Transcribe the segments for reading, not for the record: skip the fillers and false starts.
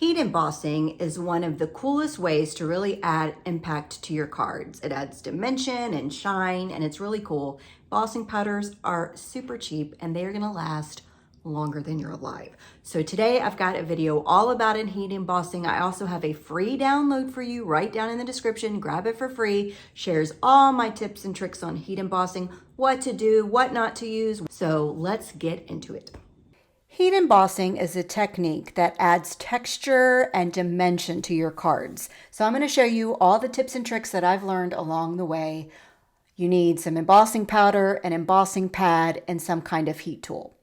Heat embossing is one of the coolest ways to really add impact to your cards. It adds dimension and shine, and it's really cool. Embossing powders are super cheap and they're gonna last longer than you're alive. So today I've got a video all about heat embossing. I also have a free download for you right down in the description. Grab it for free. Shares all my tips and tricks on heat embossing, what to do, what not to use. So let's get into it. Heat embossing is a technique that adds texture and dimension to your cards. So I'm going to show you all the tips and tricks that I've learned along the way. You need some embossing powder, an embossing pad, and some kind of heat tool.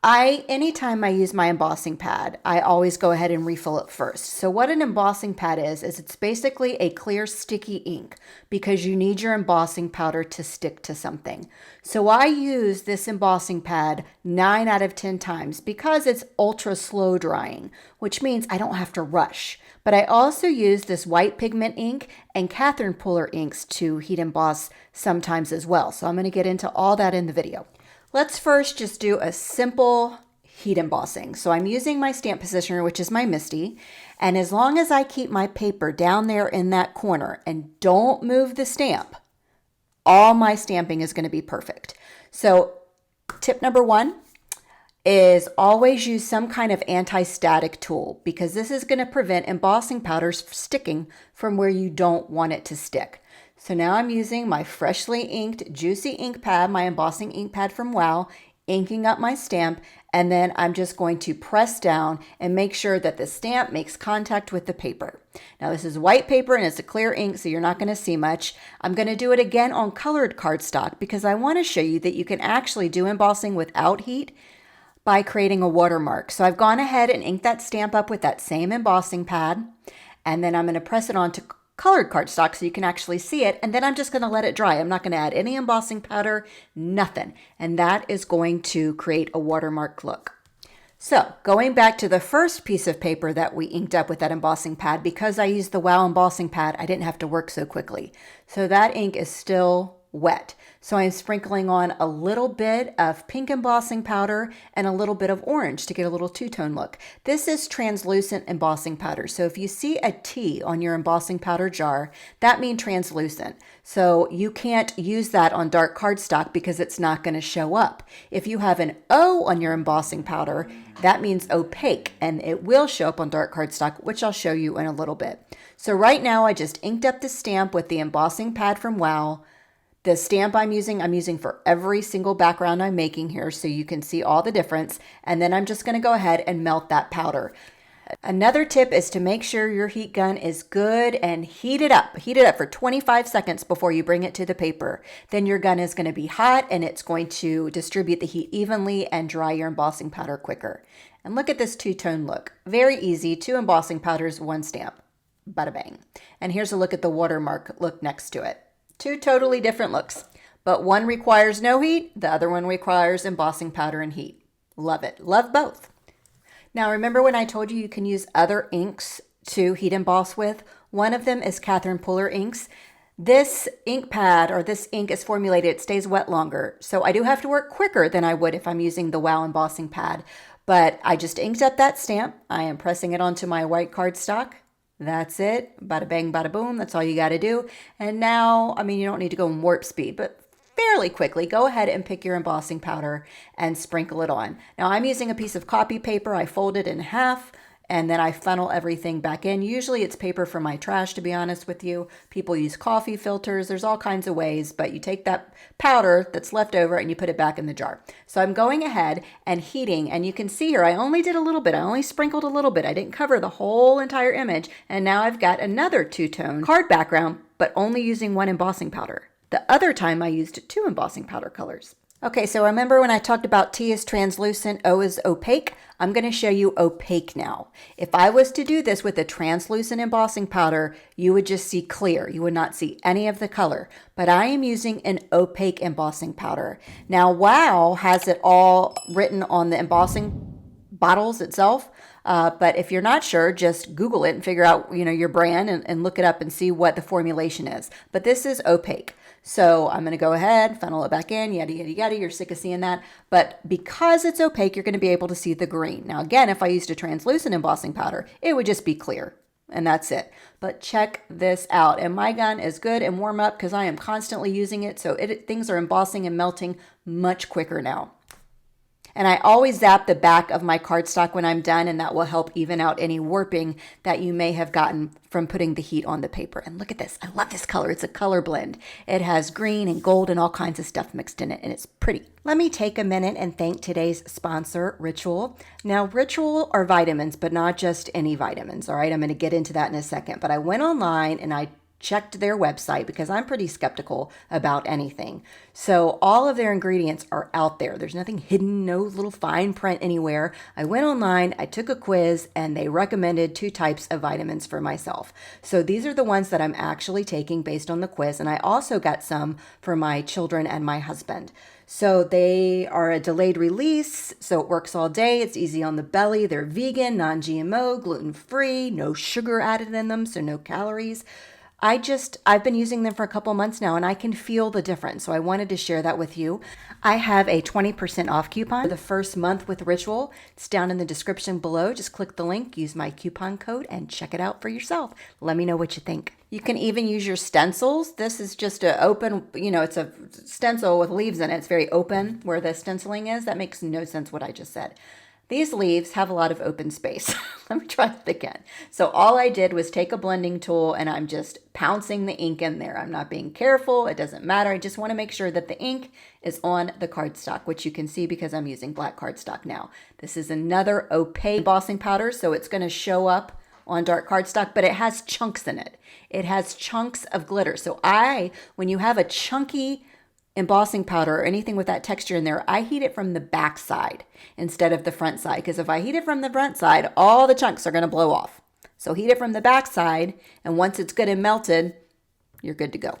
Anytime I use my embossing pad, I always go ahead and refill it first. So what an embossing pad is it's basically a clear sticky ink because you need your embossing powder to stick to something. So I use this embossing pad 9 out of 10 times because it's ultra slow drying, which means I don't have to rush. But I also use this white pigment ink and Catherine Puller inks to heat emboss sometimes as well. So I'm going to get into all that in the video. Let's first just do a simple heat embossing. So I'm using my stamp positioner, which is my Misty. And as long as I keep my paper down there in that corner and don't move the stamp, all my stamping is going to be perfect. So tip number 1 is always use some kind of anti-static tool because this is going to prevent embossing powders sticking from where you don't want it to stick. So now I'm using my freshly inked Juicy ink pad, my embossing ink pad from Wow, inking up my stamp, and then I'm just going to press down and make sure that the stamp makes contact with the paper. Now this is white paper and it's a clear ink, so you're not going to see much. I'm going to do it again on colored cardstock because I want to show you that you can actually do embossing without heat by creating a watermark. So I've gone ahead and inked that stamp up with that same embossing pad, and then I'm going to press it onto colored cardstock so you can actually see it, and then I'm just going to let it dry. I'm not going to add any embossing powder, nothing, and that is going to create a watermark look. So going back to the first piece of paper that we inked up with that embossing pad, because I used the Wow embossing pad, I didn't have to work so quickly. So that ink is still wet. So I'm sprinkling on a little bit of pink embossing powder and a little bit of orange to get a little two-tone look. This is translucent embossing powder. So if you see a T on your embossing powder jar, that means translucent. So you can't use that on dark cardstock because it's not going to show up. If you have an O on your embossing powder, that means opaque, and it will show up on dark cardstock, which I'll show you in a little bit. So right now I just inked up the stamp with the embossing pad from Wow. The stamp I'm using for every single background I'm making here so you can see all the difference. And then I'm just going to go ahead and melt that powder. Another tip is to make sure your heat gun is good and heat it up. Heat it up for 25 seconds before you bring it to the paper. Then your gun is going to be hot and it's going to distribute the heat evenly and dry your embossing powder quicker. And look at this two-tone look. Very easy, 2 embossing powders, 1 stamp. Bada bang. And here's a look at the watermark look next to it. 2 totally different looks, but one requires no heat, the other one requires embossing powder and heat. Love it. Love both. Now remember when I told you you can use other inks to heat emboss with? One of them is Catherine Puller inks. This ink pad or this ink is formulated, it stays wet longer. So I do have to work quicker than I would if I'm using the Wow embossing pad, but I just inked up that stamp. I am pressing it onto my white cardstock. That's it. Bada bang, bada boom. That's all you got to do. And now, you don't need to go in warp speed, but fairly quickly, go ahead and pick your embossing powder and sprinkle it on. Now, I'm using a piece of copy paper. I fold it in half and then I funnel everything back in. Usually it's paper from my trash, to be honest with you. People use coffee filters. There's all kinds of ways, but you take that powder that's left over and you put it back in the jar. So I'm going ahead and heating, and you can see here, I only did a little bit. I only sprinkled a little bit. I didn't cover the whole entire image. And now I've got another two-tone card background, but only using 1 embossing powder. The other time I used 2 embossing powder colors. Okay, so remember when I talked about T is translucent, O is opaque? I'm going to show you opaque now. If I was to do this with a translucent embossing powder, you would just see clear. You would not see any of the color. But I am using an opaque embossing powder. Now, Wow has it all written on the embossing bottles itself. But if you're not sure, just Google it and figure out, your brand and look it up and see what the formulation is. But this is Opaque. So I'm going to go ahead, funnel it back in, yada, yada, yada. You're sick of seeing that. But because it's opaque, you're going to be able to see the green. Now, again, if I used a translucent embossing powder, it would just be clear. And that's it. But check this out. And my gun is good and warm up because I am constantly using it. So things are embossing and melting much quicker now. And I always zap the back of my cardstock when I'm done, and that will help even out any warping that you may have gotten from putting the heat on the paper. And look at this. I love this color. It's a color blend. It has green and gold and all kinds of stuff mixed in it, and it's pretty. Let me take a minute and thank today's sponsor, Ritual. Now, Ritual are vitamins, but not just any vitamins, all right? I'm going to get into that in a second. But I went online and I checked their website because I'm pretty skeptical about anything. So all of their ingredients are out there. There's nothing hidden, no little fine print anywhere. I went online, I took a quiz, and they recommended 2 types of vitamins for myself. So these are the ones that I'm actually taking based on the quiz. And I also got some for my children and my husband. So they are a delayed release, so it works all day. It's easy on the belly. They're vegan, non-GMO, gluten-free, no sugar added in them, so no calories. I've been using them for a couple months now and I can feel the difference. So I wanted to share that with you. I have a 20% off coupon for the first month with Ritual. It's down in the description below. Just click the link, use my coupon code and check it out for yourself. Let me know what you think. You can even use your stencils. This is just an open, it's a stencil with leaves in it. It's very open where the stenciling is. That makes no sense what I just said. These leaves have a lot of open space. Let me try that again. So all I did was take a blending tool and I'm just pouncing the ink in there. I'm not being careful. It doesn't matter. I just want to make sure that the ink is on the cardstock, which you can see because I'm using black cardstock now. This is another opaque embossing powder, so it's going to show up on dark cardstock, but it has chunks in it. It has chunks of glitter. So when you have a chunky embossing powder or anything with that texture in there, I heat it from the back side instead of the front side, because if I heat it from the front side, all the chunks are going to blow off. So heat it from the back side, and once it's good and melted, you're good to go.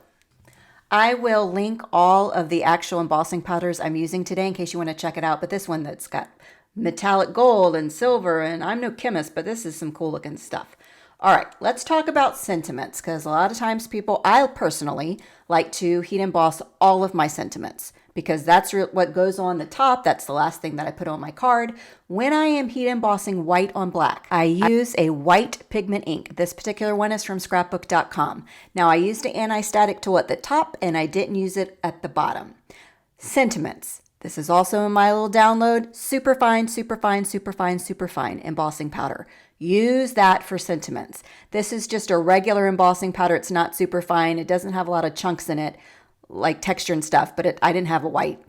I will link all of the actual embossing powders I'm using today in case you want to check it out, but this one that's got metallic gold and silver, and I'm no chemist, but this is some cool looking stuff. All right, let's talk about sentiments, because a lot of times I personally like to heat emboss all of my sentiments because that's what goes on the top. That's the last thing that I put on my card. When I am heat embossing white on black, I use a white pigment ink. This particular one is from scrapbook.com. Now, I used an anti-static tool at the top and I didn't use it at the bottom. Sentiments. This is also in my little download. Super fine, super fine, super fine, super fine embossing powder. Use that for sentiments. This is just a regular embossing powder. It's not super fine. It doesn't have a lot of chunks in it, like texture and stuff, but I didn't have a white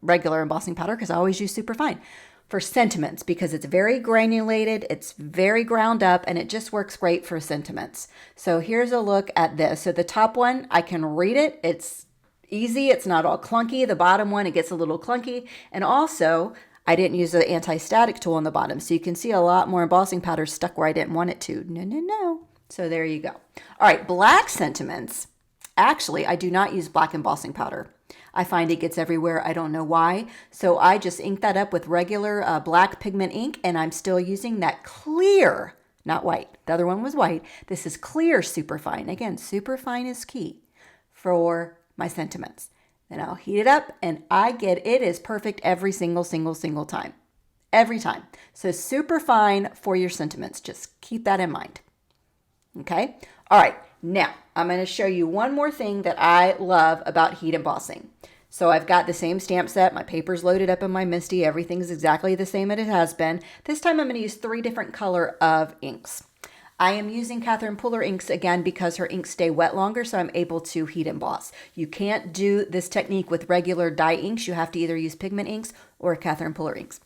regular embossing powder because I always use super fine for sentiments because it's very granulated, it's very ground up, and it just works great for sentiments. So here's a look at this. So the top one, I can read it. It's easy. It's not all clunky. The bottom one, it gets a little clunky. And also, I didn't use the anti-static tool on the bottom, so you can see a lot more embossing powder stuck where I didn't want it to. No. So there you go. All right, black sentiments. Actually, I do not use black embossing powder. I find it gets everywhere. I don't know why. So I just ink that up with regular black pigment ink, and I'm still using that clear, not white. The other one was white. This is clear superfine. Again, superfine is key for my sentiments. Then I'll heat it up and it is perfect every single time. Every time. So super fine for your sentiments. Just keep that in mind. Okay? All right. Now, I'm going to show you one more thing that I love about heat embossing. So I've got the same stamp set. My paper's loaded up in my Misty. Everything's exactly the same as it has been. This time I'm going to use 3 different color of inks. I am using Catherine Puller inks again because her inks stay wet longer, so I'm able to heat emboss. You can't do this technique with regular dye inks. You have to either use pigment inks or Catherine Puller inks.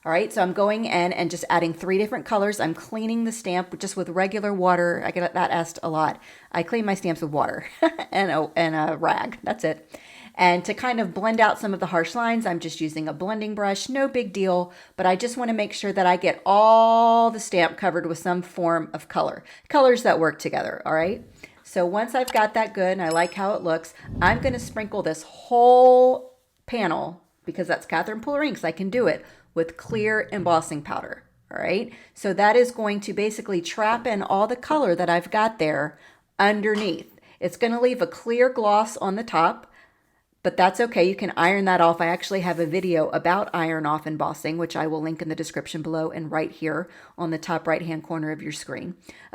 All right, so I'm going in and just adding 3 different colors. I'm cleaning the stamp just with regular water. I get that asked a lot. I clean my stamps with water and a rag. That's it. And to kind of blend out some of the harsh lines, I'm just using a blending brush. No big deal, but I just want to make sure that I get all the stamp covered with some form of color. Colors that work together, all right? So once I've got that good and I like how it looks, I'm going to sprinkle this whole panel, because that's Catherine Puller inks, I can do it, with clear embossing powder. All right, so that is going to basically trap in all the color that I've got there underneath. It's going to leave a clear gloss on the top, but that's okay. You can iron that off. I actually have a video about iron off embossing, which I will link in the description below and right here on the top right-hand corner of your screen.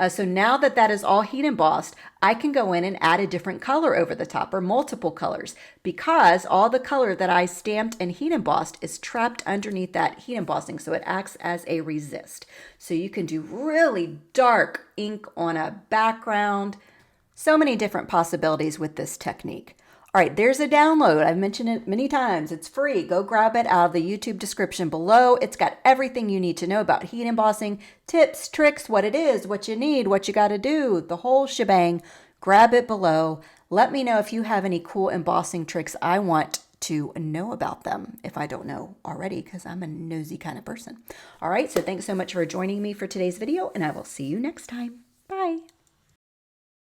So now that that is all heat embossed, I can go in and add a different color over the top or multiple colors because all the color that I stamped and heat embossed is trapped underneath that heat embossing. So it acts as a resist. So you can do really dark ink on a background. So many different possibilities with this technique. All right, there's a download. I've mentioned it many times. It's free. Go grab it out of the YouTube description below. It's got everything you need to know about heat embossing, tips, tricks, what it is, what you need, what you got to do, the whole shebang. Grab it below. Let me know if you have any cool embossing tricks. I want to know about them if I don't know already because I'm a nosy kind of person. All right, so thanks so much for joining me for today's video, and I will see you next time. Bye.